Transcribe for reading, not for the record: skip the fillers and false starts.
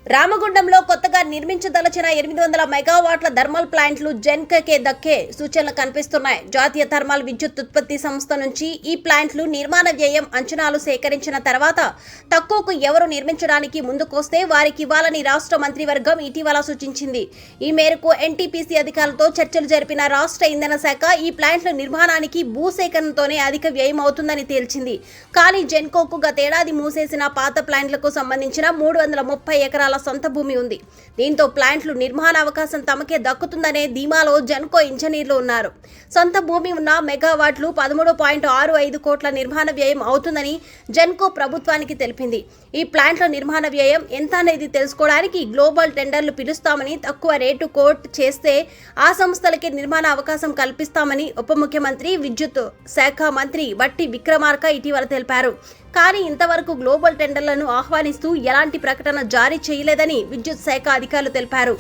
రామగుండంలో కొత్తగా నిర్మించదలచిన 800 మెగావాట్ల థర్మల్ ప్లాంట్లు జెన్కోకే దక్కే సూచనలు కనిపిస్తున్నాయి. జాతీయ థర్మల్ విద్యుత్ ఉత్పత్తి సంస్థ నుంచి ఈ ప్లాంట్లు నిర్మాణ వ్యయం అంచనాలు సేకరించిన తర్వాత తక్కువకు ఎవరు నిర్మించడానికి ముందుకొస్తే వారికి ఇవ్వాలని రాష్ట్ర మంత్రివర్గం ఇటీవల సూచించింది. ఈ మేరకు ఎన్టీపీసీ అధికారులతో చర్చలు జరిపిన రాష్ట్ర ఇంధన శాఖ ఈ ప్లాంట్ల నిర్మాణానికి భూసేకరణతోనే అధిక వ్యయం అవుతుందని తేల్చింది. కానీ జెన్కోకు గతేడాది మూసేసిన పాత ప్లాంట్లకు సంబంధించిన 330 ఎకరాల సొంత భూమి ఉంది. దీంతో ప్లాంట్లు నిర్మాణ అవకాశం తమకే దక్కుతుందనే ధీమాలో జెన్కో ఇంజనీర్లు ఉన్నారు. సొంత భూమి ఉన్న మెగావాట్లు 13.65 కోట్ల నిర్మాణ వ్యయం అవుతుందని జెన్కో ప్రభుత్వానికి తెలిపింది. ఈ ప్లాంట్ల నిర్మాణ వ్యయం ఎంత అనేది తెలుసుకోవడానికి గ్లోబల్ టెండర్లు పిలుస్తామని, తక్కువ రేటు కోట్ చేస్తే ఆ సంస్థలకే నిర్మాణ అవకాశం కల్పిస్తామని ఉప ముఖ్యమంత్రి విద్యుత్ శాఖ మంత్రి బట్టి విక్రమార్క ఇటీవల తెలిపారు. కానీ ఇంతవరకు గ్లోబల్ టెండర్లను ఆహ్వానిస్తూ ఎలాంటి ప్రకటన జారీ చేయలేదని విద్యుత్ శాఖ అధికారులు తెలిపారు.